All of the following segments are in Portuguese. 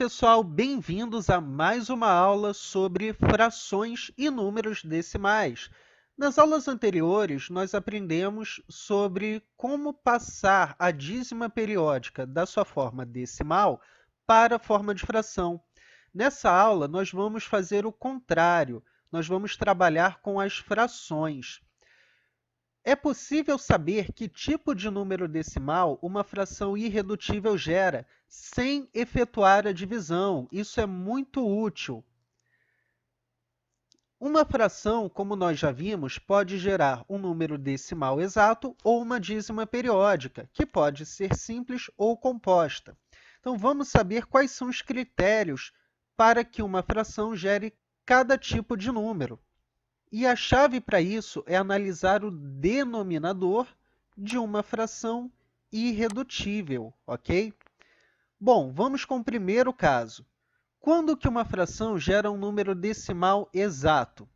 pessoal, bem-vindos a mais uma aula sobre frações e números decimais. Nas aulas anteriores, nós aprendemos sobre como passar a dízima periódica da sua forma decimal para a forma de fração. Nessa aula, nós vamos fazer o contrário, nós vamos trabalhar com as frações. É possível saber que tipo de número decimal uma fração irredutível gera, sem efetuar a divisão. Isso é muito útil. Uma fração, como nós já vimos, pode gerar um número decimal exato ou uma dízima periódica, que pode ser simples ou composta. Então, vamos saber quais são os critérios para que uma fração gere cada tipo de número. E a chave para isso é analisar o denominador de uma fração irredutível, ok? Bom, vamos com o primeiro caso. Quando que uma fração gera um número decimal exato?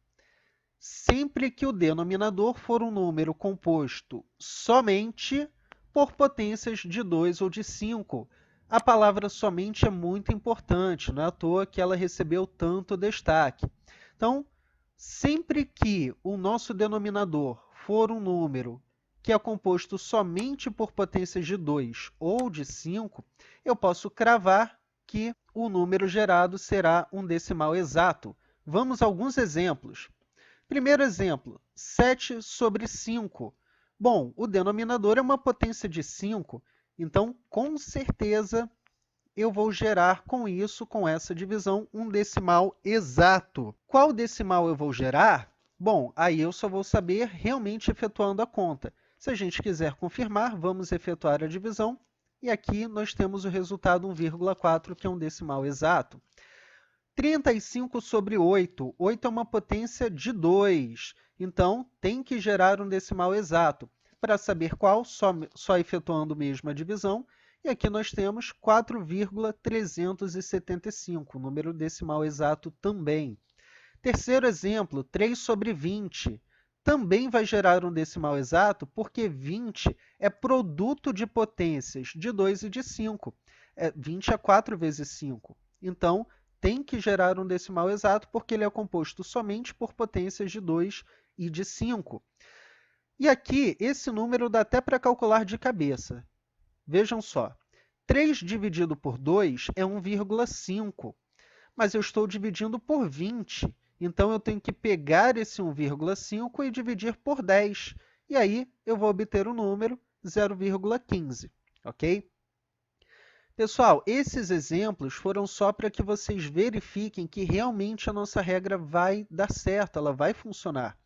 Sempre que o denominador for um número composto somente por potências de 2 ou de 5. A palavra somente é muito importante, não é à toa que ela recebeu tanto destaque. Então, sempre que o nosso denominador for um número que é composto somente por potências de 2 ou de 5, eu posso cravar que o número gerado será um decimal exato. Vamos a alguns exemplos. Primeiro exemplo, 7 sobre 5. Bom, o denominador é uma potência de 5, então, com certeza, eu vou gerar com isso, com essa divisão, um decimal exato. Qual decimal eu vou gerar? Bom, aí eu só vou saber realmente efetuando a conta. Se a gente quiser confirmar, vamos efetuar a divisão. E aqui nós temos o resultado 1,4, que é um decimal exato. 35 sobre 8. 8 é uma potência de 2. Então, tem que gerar um decimal exato. Para saber qual, só efetuando mesmo a divisão. E aqui nós temos 4,375, número decimal exato também. Terceiro exemplo, 3 sobre 20. Também vai gerar um decimal exato, porque 20 é produto de potências de 2 e de 5. 20 é 4 vezes 5. Então, tem que gerar um decimal exato, porque ele é composto somente por potências de 2 e de 5. E aqui, esse número dá até para calcular de cabeça. Vejam só, 3 dividido por 2 é 1,5, mas eu estou dividindo por 20, então eu tenho que pegar esse 1,5 e dividir por 10, e aí eu vou obter o número 0,15, ok? Pessoal, esses exemplos foram só para que vocês verifiquem que realmente a nossa regra vai dar certo, ela vai funcionar.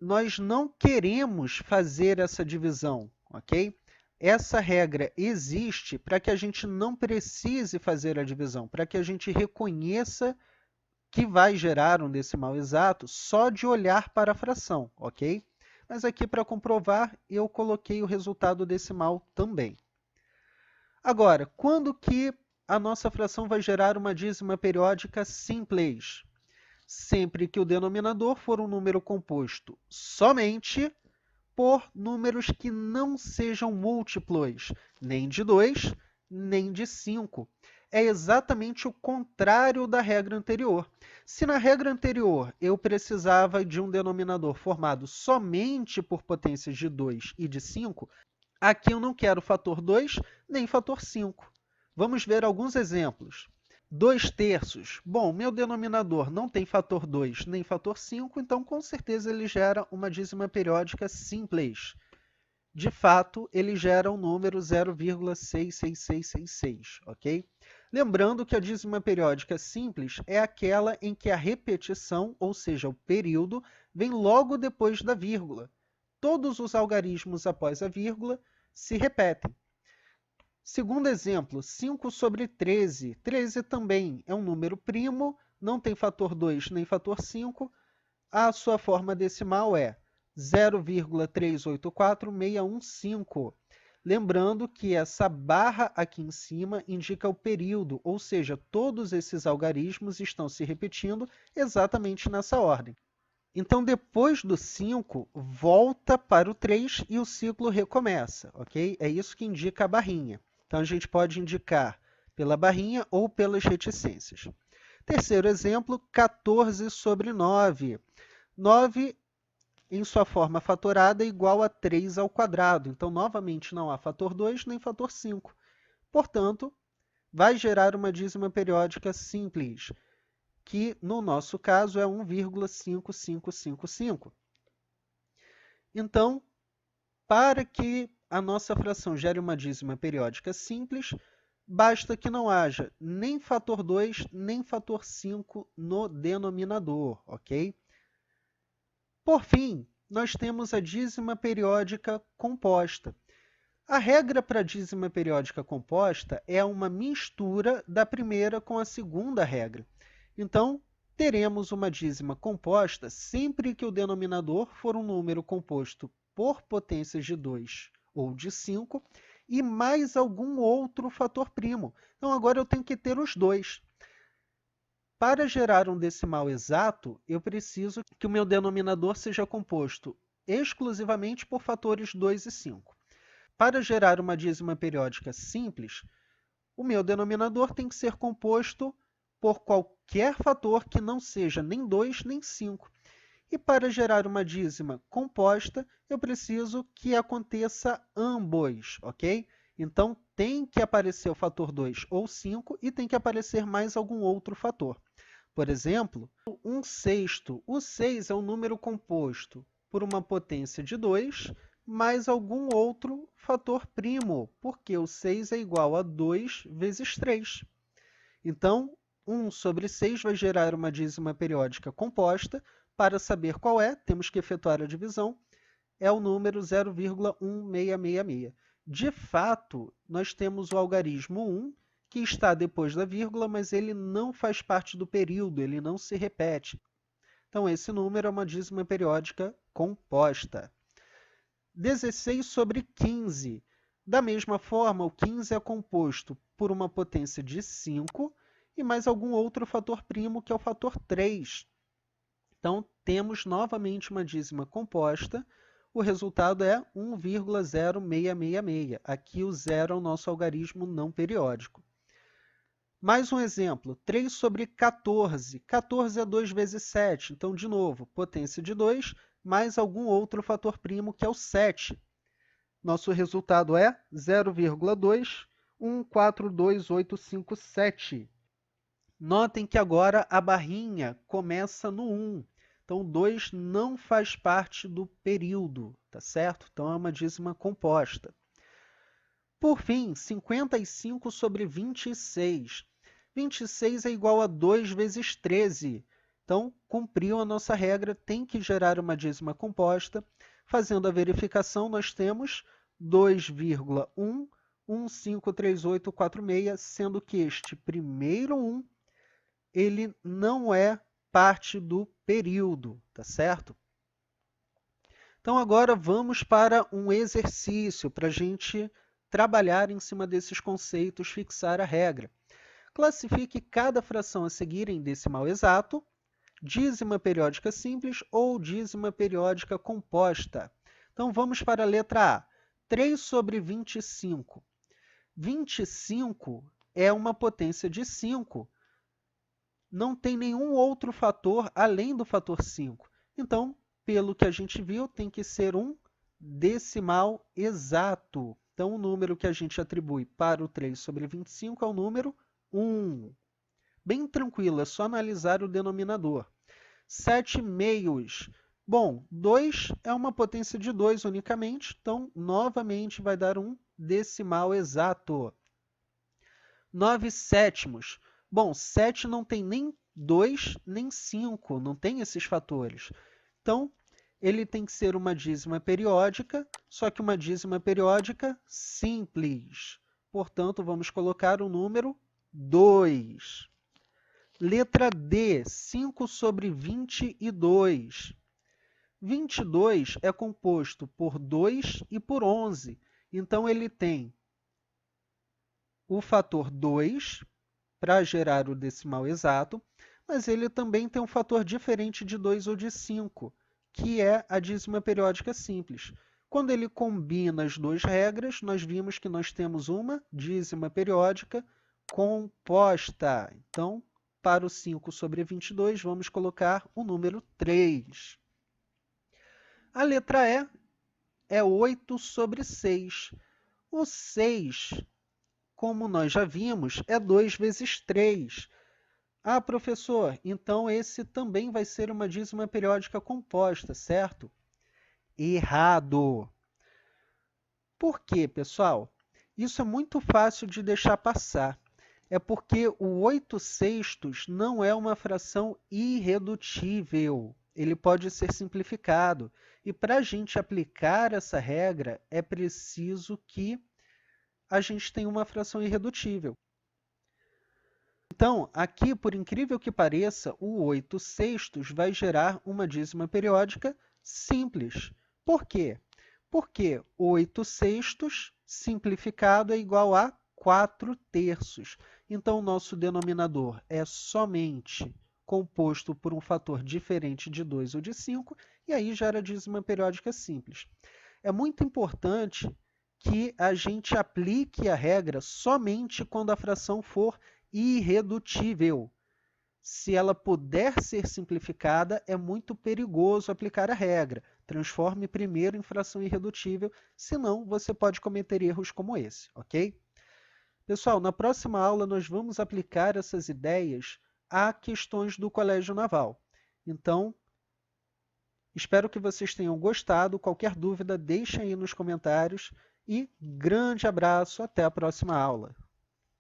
Nós não queremos fazer essa divisão, ok? Essa regra existe para que a gente não precise fazer a divisão, para que a gente reconheça que vai gerar um decimal exato só de olhar para a fração, ok? Mas aqui, para comprovar, eu coloquei o resultado decimal também. Agora, quando que a nossa fração vai gerar uma dízima periódica simples? Sempre que o denominador for um número composto somente por números que não sejam múltiplos, nem de 2, nem de 5. É exatamente o contrário da regra anterior. Se na regra anterior eu precisava de um denominador formado somente por potências de 2 e de 5, aqui eu não quero fator 2 nem fator 5. Vamos ver alguns exemplos. 2 terços. Bom, meu denominador não tem fator 2 nem fator 5, então com certeza ele gera uma dízima periódica simples. De fato, ele gera um número 0,66666, ok? Lembrando que a dízima periódica simples é aquela em que a repetição, ou seja, o período, vem logo depois da vírgula. Todos os algarismos após a vírgula se repetem. Segundo exemplo, 5 sobre 13. 13 também é um número primo, não tem fator 2 nem fator 5. A sua forma decimal é 0,384615. Lembrando que essa barra aqui em cima indica o período, ou seja, todos esses algarismos estão se repetindo exatamente nessa ordem. Então, depois do 5, volta para o 3 e o ciclo recomeça, ok? É isso que indica a barrinha. Então, a gente pode indicar pela barrinha ou pelas reticências. Terceiro exemplo, 14 sobre 9. 9 em sua forma fatorada é igual a 3 ao quadrado. Então, novamente, não há fator 2 nem fator 5. Portanto, vai gerar uma dízima periódica simples, que no nosso caso é 1,5555. Então, para que a nossa fração gere uma dízima periódica simples, basta que não haja nem fator 2 nem fator 5 no denominador, ok? Por fim, nós temos a dízima periódica composta. A regra para a dízima periódica composta é uma mistura da primeira com a segunda regra. Então, teremos uma dízima composta sempre que o denominador for um número composto por potências de 2 ou de 5 e mais algum outro fator primo. Então, agora eu tenho que ter os dois. Para gerar um decimal exato, eu preciso que o meu denominador seja composto exclusivamente por fatores 2 e 5. Para gerar uma dízima periódica simples, o meu denominador tem que ser composto por qualquer fator que não seja nem 2 nem 5. E para gerar uma dízima composta, eu preciso que aconteça ambos, ok? Então, tem que aparecer o fator 2 ou 5 e tem que aparecer mais algum outro fator. Por exemplo, 1/6. O 6 é um número composto por uma potência de 2 mais algum outro fator primo, porque o 6 é igual a 2 vezes 3. Então, 1 sobre 6 vai gerar uma dízima periódica composta. Para saber qual é, temos que efetuar a divisão. É o número 0,1666. De fato, nós temos o algarismo 1, que está depois da vírgula, mas ele não faz parte do período, ele não se repete. Então, esse número é uma dízima periódica composta. 16 sobre 15. Da mesma forma, o 15 é composto por uma potência de 5 e mais algum outro fator primo, que é o fator 3. Então, temos novamente uma dízima composta. O resultado é 1,0666. Aqui o zero é o nosso algarismo não periódico. Mais um exemplo, 3 sobre 14. 14 é 2 vezes 7. Então, de novo, potência de 2 mais algum outro fator primo, que é o 7. Nosso resultado é 0,214287. Notem que agora a barrinha começa no 1. Então, 2 não faz parte do período, tá certo? Então, é uma dízima composta. Por fim, 55 sobre 26. 26 é igual a 2 vezes 13. Então, cumpriu a nossa regra, tem que gerar uma dízima composta. Fazendo a verificação, nós temos 2,1153846, sendo que este primeiro 1 ele não é parte do período, tá certo? Então, agora vamos para um exercício para a gente trabalhar em cima desses conceitos, fixar a regra. Classifique cada fração a seguir em decimal exato, dízima periódica simples ou dízima periódica composta. Então, vamos para a letra A. 3 sobre 25. 25 é uma potência de 5. Não tem nenhum outro fator além do fator 5. Então, pelo que a gente viu, tem que ser um decimal exato. Então, o número que a gente atribui para o 3 sobre 25 é o número 1. Bem tranquilo, é só analisar o denominador. 7 meios. Bom, 2 é uma potência de 2 unicamente, então, novamente, vai dar um decimal exato. 9 sétimos. Bom, 7 não tem nem 2 nem 5, não tem esses fatores. Então, ele tem que ser uma dízima periódica, só que uma dízima periódica simples. Portanto, vamos colocar o número 2. Letra D, 5 sobre 22. 22 é composto por 2 e por 11. Então, ele tem o fator 2 para gerar o decimal exato, mas ele também tem um fator diferente de 2 ou de 5, que é a dízima periódica simples. Quando ele combina as duas regras, nós vimos que nós temos uma dízima periódica composta. Então, para o 5 sobre 22, vamos colocar o número 3. A letra E é 8 sobre 6. O 6, como nós já vimos, é 2 vezes 3. Ah, professor, então esse também vai ser uma dízima periódica composta, certo? Errado. Por quê, pessoal? Isso é muito fácil de deixar passar. É porque o 8/6 não é uma fração irredutível. Ele pode ser simplificado. E para a gente aplicar essa regra, é preciso que a gente tenha uma fração irredutível. Então, aqui, por incrível que pareça, o 8/6 vai gerar uma dízima periódica simples. Por quê? Porque 8/6 simplificado é igual a 4/3. Então, o nosso denominador é somente composto por um fator diferente de 2 ou de 5, e aí gera dízima periódica simples. É muito importante que a gente aplique a regra somente quando a fração for irredutível. Se ela puder ser simplificada, é muito perigoso aplicar a regra. Transforme primeiro em fração irredutível, senão você pode cometer erros como esse, ok? Pessoal, na próxima aula nós vamos aplicar essas ideias a questões do Colégio Naval. Então, espero que vocês tenham gostado. Qualquer dúvida, deixem aí nos comentários. E grande abraço, até a próxima aula.